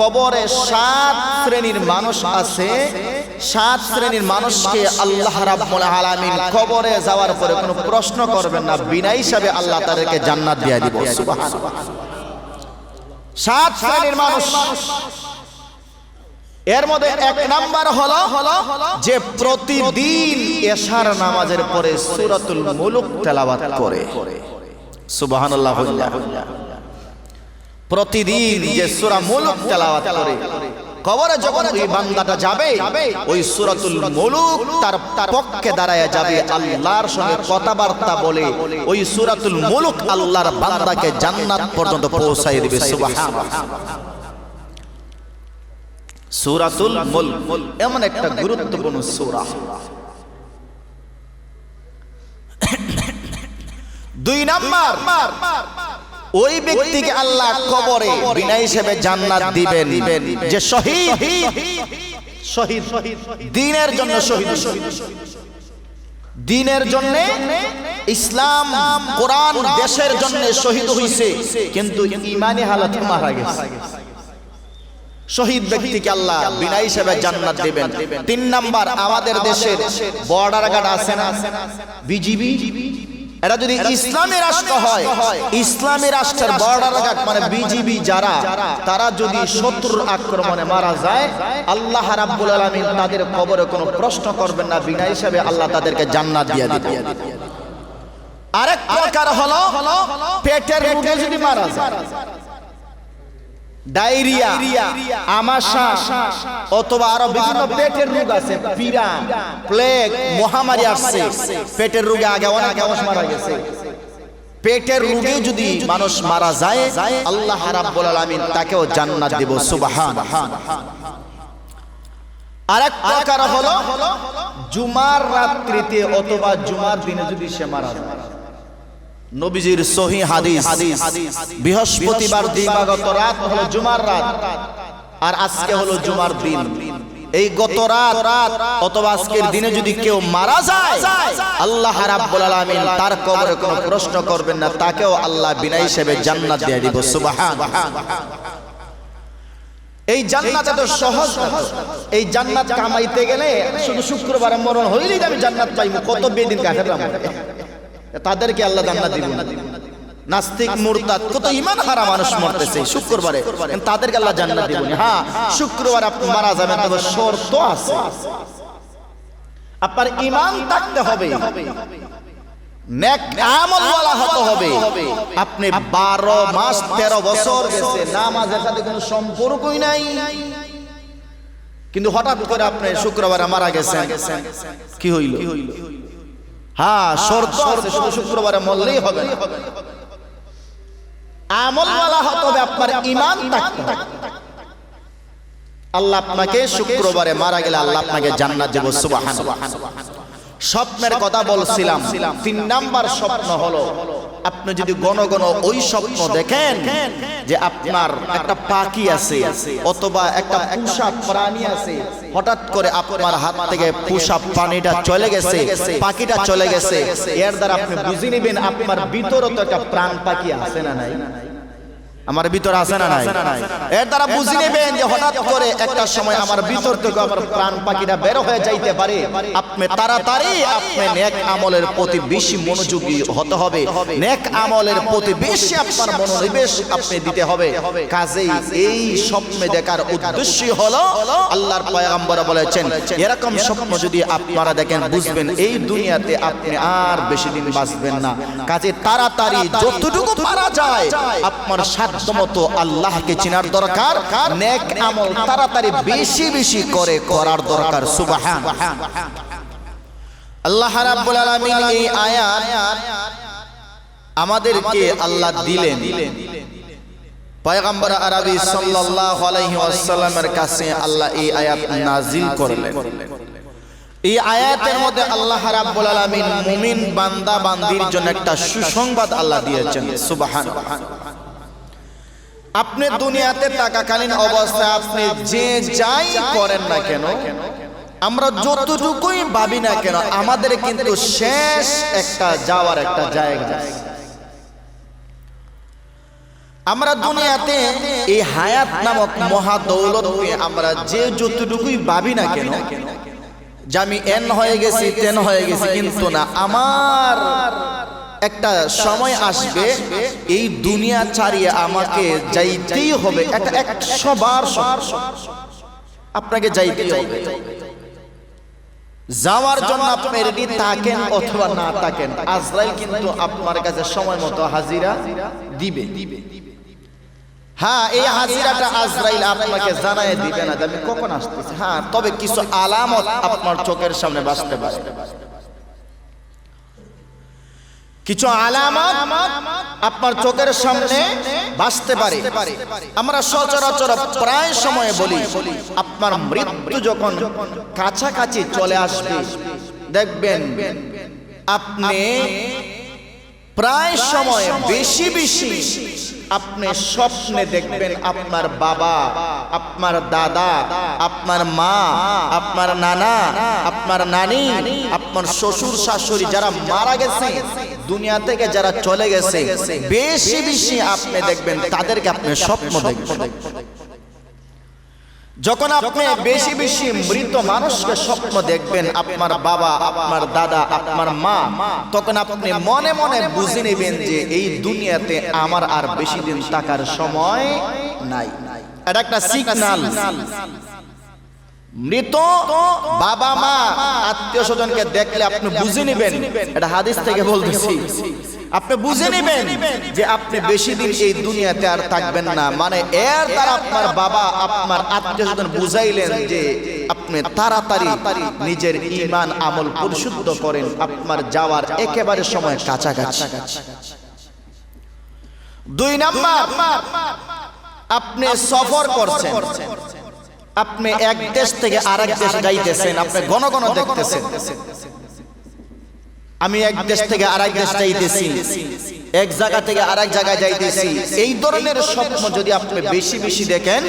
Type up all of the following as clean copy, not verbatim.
কবরে 7 শ্রেণীর মানুষ আছে। 7 শ্রেণীর মানুষকে আল্লাহ রাব্বুল আলামিন কবরে যাওয়ার পরে কোনো প্রশ্ন করবেন না, বিনা হিসাবে আল্লাহ তাদেরকে জান্নাত দিয়ে দিব। সুবহানাল্লাহ। 7 শ্রেণীর মানুষ, এর মধ্যে 1 নাম্বার হলো যে প্রতিদিন এশার নামাজের পরে সূরাতুল মুলক তেলাওয়াত করে। সুবহানাল্লাহ। প্রতিদিন যে সূরা মুলক তেলাওয়াত করে, কবরে যখন ওই বান্দাটা যাবে ওই সূরাতুল মুলক তার পক্ষে দাঁড়ায় যাবে, আল্লাহর সঙ্গে কথাবার্তা বলে ওই সূরাতুল মুলক আল্লাহর বান্দাকে জান্নাত পর্যন্ত পৌঁছায় দিবে। সুবহানাল্লাহ। সূরাতুল মুলক এমন একটা গুরুত্বপূর্ণ সূরা। 2 নাম্বার, ওই ব্যক্তিকে আল্লাহ কবরে বিনা হিসেবে জান্নাত দিবেন যে শহীদ, দ্বীনের জন্য শহীদ, দ্বীনের জন্য, ইসলাম কোরআন দেশের জন্য শহীদ হইছে, কিন্তু ঈমানি হালাতে মারা গেছে। শহীদ ব্যক্তিকে আল্লাহ বিনা হিসেবে জান্নাত দিবেন। 3 নাম্বার, আমাদের দেশের বর্ডার গার্ড আছে না, বিজিবি, এরা যদি ইসলামী রাষ্ট্র হয়, ইসলামী রাষ্ট্রের বর্ডার গার্ড মানে বিজিবি যারা, তারা যদি শত্রুর আক্রমণে মারা যায়, আল্লাহ রাব্বুল আলামিন তাদের কবরে কোনো প্রশ্ন করবেন না, বিনা হিসাবে আল্লাহ তাদেরকে জান্নাত দিয়ে দিবেন। আরেক প্রকার হলো পেটের রোগে যদি মারা যায়, ডায়রিয়া, আমাশা অথবা আরো বিভিন্ন পেটের রোগ আছে, পিরা, প্লেগ, মহামারী আসছে, পেটের রোগে আগে অনেক মানুষ মারা গেছে। পেটের রোগে যদি মানুষ মারা যায়, আল্লাহ রাব্বুল আলামিন তাকেও জান্নাত দিব। সুবহানাল্লাহ। আরেক প্রকার হলো জুমার রাত্রিতে অথবা জুমার দিনে যদি সে মারা যায়। নবীজির সহিহ হাদিস, বৃহস্পতিবার দিবাগত রাত হলো জুমার রাত, আর আজকে হলো জুমার দিন। এই গত রাত অথবা আজকের দিনে যদি কেউ মারা যায়, আল্লাহ রাব্বুল আলামিন তার কবরে কোনো প্রশ্ন করবেন না, তাকেও আল্লাহ বিনা হিসেবে জান্নাত দিয়ে দিব। সুবহানাল্লাহ। এই জান্নাত এত সহজ না। এই জান্নাত কামাইতে গেলে শুধু শুক্রবারে মরণ হইলেই আমি জান্নাত পাইবো, কত বেদিন কাটালাম, তাদেরকে আল্লাহ জান্নাত দিবেন না। নাস্তিক, মুরতাদ, কত ঈমান হারা মানুষ মরতেছে শুক্রবারে, তাদেরকে আল্লাহ জান্নাত দিবেন। হ্যাঁ, শুক্রবার আপনি মারা যাবেন, তবে শর্ত আছে, আপনার ঈমান থাকতে হবে, নেক আমলওয়ালা হতে হবে। আপনি 12 মাস 13 বছর গেছে, নামাজের সাথে কোনো সম্পর্কই নাই, কিন্তু হঠাৎ করে আপনি শুক্রবারে মারা গেছেন, কি হইল? হ্যাঁ, শর্ত আছে, শুধু শুক্রবারে মরলেই হবে না, আমলওয়ালা হতে হবে, আপনার ঈমান থাকতে হবে। আল্লাহ আপনাকে শুক্রবারে মারা গেলে আল্লাহ আপনাকে জান্নাত দেব। সুবহানাল্লাহ। স্বপ্নের কথা বলছিলাম, 3 নাম্বার স্বপ্ন হলো আপনি যদি ঘন ঘন ওই স্বপ্ন দেখেন যে আপনার একটা পাখি আছে অথবা একটা পোষা প্রাণী আছে, হঠাৎ করে আপনার হাত থেকে পোষা প্রাণীটা চলে গেছে, পাখিটা চলে গেছে, এর দ্বারা আপনি বুঝে নেবেন আপনার ভিতরে তো একটা প্রাণ পাখি আছে না নাই, আমার ভিতরে আছে না নাই। এর দ্বারা বুঝে নেবেন যে হঠাৎ করে একটা সময় আমার ভিতর থেকে আমার প্রাণ পাখিটা বের হয়ে যাইতে পারে। আপনি তাড়াতাড়ি আপনি নেক আমলের প্রতি বেশি মনোযোগী হতে হবে, নেক আমলের প্রতি বেশি আপনার মনোনিবেশ আপনি দিতে হবে। কাজেই এই স্বপ্ন দেখার উদ্দেশ্য হলো, আল্লাহর পয়গম্বর বলেছেন, এরকম স্বপ্ন যদি আপনারা দেখেন বুঝবেন এই দুনিয়াতে আপনি আর বেশি দিন বাঁচবেন না। কাজে তাড়াতাড়ি যতটুকু পারা যায় আপনার মতো আল্লাহকে চেনার দরকার, নেক আমল তাড়াতাড়ি বেশি বেশি করে করার দরকার। সুবহানাল্লাহ। আল্লাহ রাব্বুল আলামিন এই আয়াত আমাদেরকে আল্লাহ দিলেন, পয়গম্বর আরবি সাল্লাল্লাহু আলাইহি ওয়াসাল্লামের কাছে আল্লাহ এই আয়াত নাজিল করলেন। এই আয়াতের মধ্যে আল্লাহ রাব্বুল আলামিন মুমিন বান্দা বান্দির জন্য একটা সুসংবাদ আল্লাহ দিয়েছেন। সুবহানাল্লাহ। আপনি দুনিয়াতে থাকাকালীন অবস্থায় আপনি যে যাই করেন না কেন, আমরা যতটুকুই ভাবি না কেন, আমাদের কিন্তু শেষ একটা যাওয়ার একটা জায়গা আছে। আমরা দুনিয়াতে এই হায়াত নামক মহা দৌলতকে আমরা যে যতটুকুই ভাবি না কেন যে আমি এন হয়ে গেছি তেন হয়ে গেছি, কিন্তু না, আমার একটা সময় আসবে এই দুনিয়া ছাড়িয়ে আমাকে যাইতেই হবে। এটা 100 বার আপনাকে যাইতেই হবে। যাওয়ার জন্য আপনি রেডি থাকেন অথবা না থাকেন, আজরাইল কিন্তু আপনার কাছে সময় মতো হাজিরা দিবে। হ্যাঁ, এই হাজিরাটা আজরাইল আপনাকে জানায় দিবে না যে আমি কখন আসতেছি। হ্যাঁ, তবে কিছু আলামত আপনার চোখের সামনে বাঁচতে পারে, কিছু আলামত আপনার চোখের সামনে বাঁচতে পারে। আমরা সচরাচর প্রায় সময় বলি আপনার মৃত্যু যখন কাছাকাছি চলে আসবে, দেখবেন আপনি প্রায় সময় বেশি বেশি আপনি স্বপ্নে দেখবেন আপনার বাবা, আপনার দাদা, আপনার মা, আপনার নানা, আপনার নানি, আপনার শ্বশুর শাশুড়ি যারা মারা গেছে, দুনিয়া থেকে যারা চলে গেছে, বেশি বেশি আপনি দেখবেন তাদেরকে আপনি স্বপ্ন দেখবেন। যখন আপনি বেশি বেশি মৃত মানুষকে স্বপ্ন দেখবেন, আপনার বাবা, আপনার দাদা, আপনার মা, তখন আপনি মনে মনে বুঝে নেবেন যে এই দুনিয়াতে আমার আর বেশি দিন থাকার সময় নাই। এটা একটা সিগন্যাল। মৃত বাবা মা আত্মীয় স্বজনকে দেখলে আপনি বুঝে নেবেন, এটা হাদিস থেকে বলতেছি, আপনি বুঝে নেবেন যে আপনি বেশি দিন এই দুনিয়াতে আর থাকবেন না। মানে এর দ্বারা আপনার বাবা, আপনার আত্মীয় স্বজন বুঝাইলেন যে আপনি তাড়াতাড়ি নিজের ঈমান আমল পরিশুদ্ধ করেন, আপনার যাওয়ার একেবারে সময় কাছাকাছি। 2 নাম্বার, আপনি সফর করছেন, আপনি এক দেশ থেকে আরেক দেশ যাইতেছেন, আপনি ঘন ঘন দেখতেছেন আমি এক দেশ থেকে আরেক দেশ যাইতেছি, এক জায়গা থেকে আরেক জায়গায় যাইতেছি। এই ধরনের স্বপ্ন যদি আপনি বেশি বেশি দেখেন,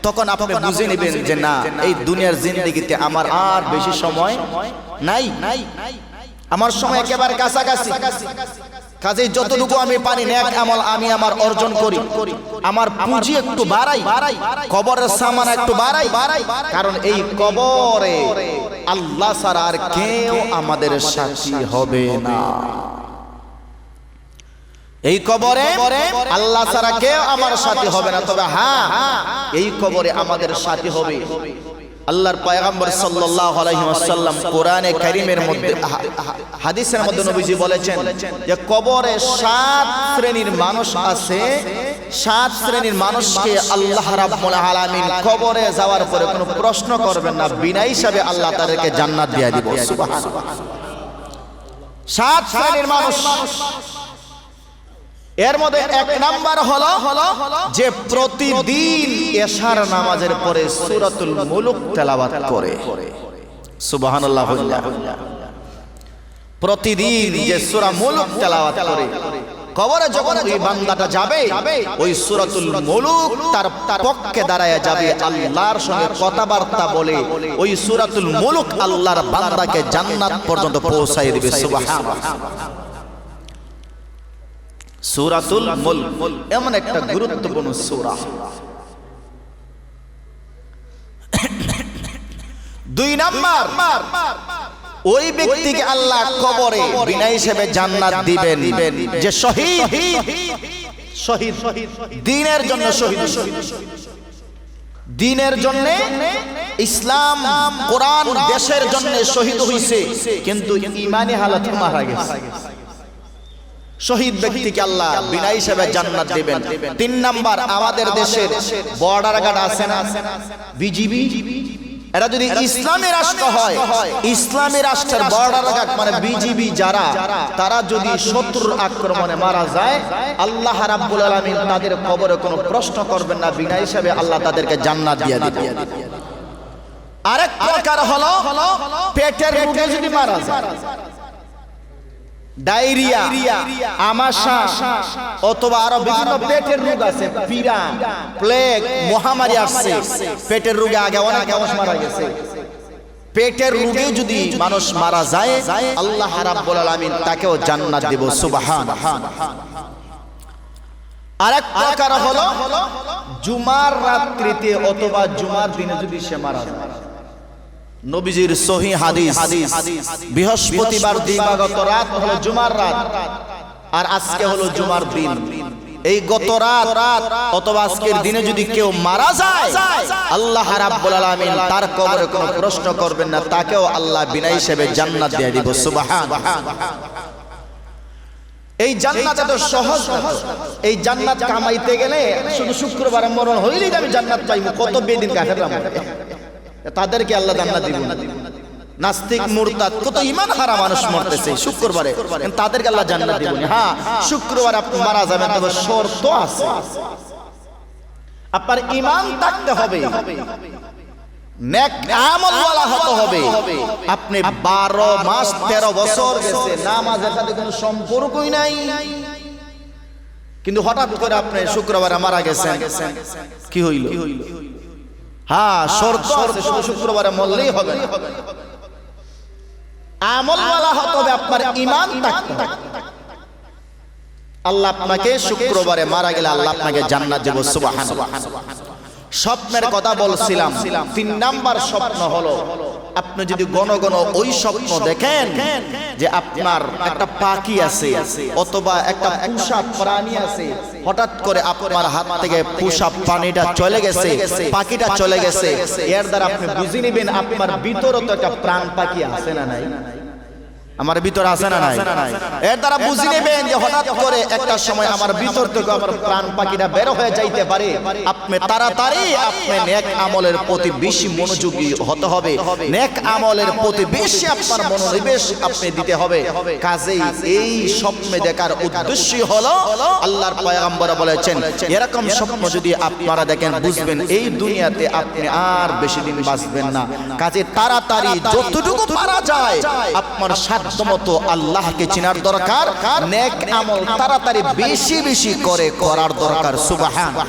তখন আপনি বুঝে নেবেন যে না, এই দুনিয়ার জিন্দেগিতে আমার আর বেশি সময় নাই, আমার সময় একেবারে কাছাকাছি। কাজে যতটুকু আমি পারি নেক আমল আমি আমার অর্জন করি, আমার পুঁজি একটু বাড়াই, কবরের সামান একটু বাড়াই, কারণ এই কবরে আল্লাহ ছাড়া আর কেউ আমাদের সাথী হবে না। এই কবরে আল্লাহ ছাড়া কেউ আমার সাথী হবে না। তবে হ্যাঁ, এই কবরে আমাদের সাথী হবে আল্লাহর পয়গম্বর সাল্লাল্লাহু আলাইহি ওয়াসাল্লাম কোরআনে কারীমের মধ্যে, হাদিসের মধ্যে নবীজি বলেছেন যে কবরে 7 শ্রেণীর মানুষ আছে। 7 শ্রেণীর মানুষকে আল্লাহ রাব্বুল আলামিন কবরে যাওয়ার পরে কোনো প্রশ্ন করবেন না, বিনা হিসাবে আল্লাহ তাদেরকে জান্নাত দিয়ে দিবেন। সুবহানাল্লাহ। 7 শ্রেণীর মানুষ, এর মধ্যে 1 নাম্বার হলো যে প্রতিদিন এশার নামাজের পরে সূরাতুল মুলক তেলাওয়াত করে। সুবহানাল্লাহ। প্রতিদিন যে সূরা মুলক তেলাওয়াত করে, কবরে যখন ওই বান্দাটা যাবে, ওই সূরাতুল মুলক তার পক্ষে দাঁড়ায় যাবে, আল্লাহর সঙ্গে কথাবার্তা বলে ওই সূরাতুল মুলক আল্লাহর বান্দাকে জান্নাত পর্যন্ত পৌঁছায় দিবে। সুবহানাল্লাহ। সূরাতুল মুলক এমন একটা গুরুত্বপূর্ণ সূরা। 2 নাম্বার, ওই ব্যক্তিকে আল্লাহ কবরে বিনা হিসেবে জান্নাত দিবেন যে শহীদ, দ্বীনের জন্য শহীদ, দ্বীনের জন্য, ইসলাম কোরআন দেশের জন্য শহীদ হইছে, কিন্তু ঈমানি হালাতে মারা গেছে। শহীদ ব্যক্তিকে আল্লাহ বিনা হিসেবে জান্নাত দিবেন। 3 নাম্বার, আমাদের দেশের বর্ডার গার্ড আছে না, বিজিবি, এরা যদি ইসলামী রাষ্ট্র হয়, ইসলামী রাষ্ট্রের বর্ডার গার্ড মানে বিজিবি যারা, তারা যদি শত্রুর আক্রমণে মারা যায়, আল্লাহ রাব্বুল আলামিন তাদের কবরে কোনো প্রশ্ন করবেন না, বিনা হিসেবে আল্লাহ তাদেরকে জান্নাত দিয়ে দিবেন। আরেক প্রকার হলো পেটের রোগে যদি মারা যায়, ডায়রিয়া, আমাশা, অথবা আরো বিভিন্ন পেটের রোগ আছে, পিরা, প্লেগ, মহামারী আসছে, পেটের রোগে আগে অনেক মানুষ মারা গেছে। পেটের রোগে যদি মানুষ মারা যায়, আল্লাহ রাব্বুল আলামিন তাকেও জান্নাত দেব। সুবহানাল্লাহ। আরেক প্রকার হলো জুমার রাত্রিতে অথবা জুমার দিনে যদি সে মারা যায়। নবীজির সহিহ হাদিস, বৃহস্পতিবার দিবাগত রাত হলো জুমার রাত, আর আজকে হলো জুমার দিন। এই গত রাত অথবা আজকের দিনে যদি কেউ মারা যায়, আল্লাহ রাব্বুল আলামিন তার কবরে কোনো প্রশ্ন করবেন না, তাকেও আল্লাহ বিনা হিসেবে জান্নাত দিয়ে দিব। সুবহানাল্লাহ। এই জান্নাত এত সহজ না। এই জান্নাত কামাইতে গেলে শুধু শুক্রবারে মরণ হইলেই আমি জান্নাত পাইব, কত বেদিন কাটালাম, তাদেরকে আল্লাহ জান্নাত দিব না। নাস্তিক মুরতাদ কত ঈমান হারা মানুষ মরতেছে শুক্রবারে, তাদেরকে আল্লাহ জান্নাত দিব না। হ্যাঁ, শুক্রবারে আপনি মারা যাবেন, তবে শর্ত আছে, আপনার ঈমান থাকতে হবে, নেক আমল ওয়ালা হতে হবে। আপনি 12 মাস 13 বছর গেছে নামাজের সাথে কোনো সম্পর্কই নাই, কিন্তু হঠাৎ করে আপনি শুক্রবারে মারা গেছেন, কি হইল? হ্যাঁ, শর্ত আছে, শুধু শুক্রবারে মরলেই হবে না, আমল ওয়ালা হতে হবে, আপনার ঈমান থাকতে হবে। আল্লাহ আপনাকে শুক্রবারে মারা গেলে আল্লাহ আপনাকে জান্নাত দেব। সুবহানাল্লাহ। স্বপ্নের কথা বলছিলাম, 3 নাম্বার স্বপ্ন হলো আপনি যদি ঘন ঘন ওই স্বপ্ন দেখেন যে আপনার একটা পাখি আছে অথবা একটা পোষা প্রাণী আছে, হঠাৎ করে আপনার হাত থেকে পোষা প্রাণীটা চলে গেছে, পাখিটা চলে গেছে, এর দ্বারা আপনি বুঝে নেবেন আপনার ভিতরে তো একটা প্রাণ পাখি আছে না নাই, আমার ভিতরে আছে না নাই। এর দ্বারা বুঝে নেবেন যে হঠাৎ করে একটা সময় আমার ভিতর থেকে আমার প্রাণ পাখিটা বের হয়ে যাইতে পারে। আপনি তাড়াতাড়ি আপনি নেক আমলের প্রতি বেশি মনোযোগী হতে হবে, নেক আমলের প্রতি বেশি আপনার মনোনিবেশ আপনি দিতে হবে। কাজেই এই স্বপ্নে দেখার উদ্দেশ্য হলো, আল্লাহর পয়গম্বর বলেছেন এরকম স্বপ্ন যদি আপনারা দেখেন বুঝবেন এই দুনিয়াতে আপনি আর বেশি দিন বাঁচবেন না। কাজে তাড়াতাড়ি যতটুকু পারা যায় আপনার মতো আল্লাহকে চিনার দরকার, নেক আমল তাড়াতাড়ি বেশি বেশি করে করার দরকার। সুবহানাল্লাহ।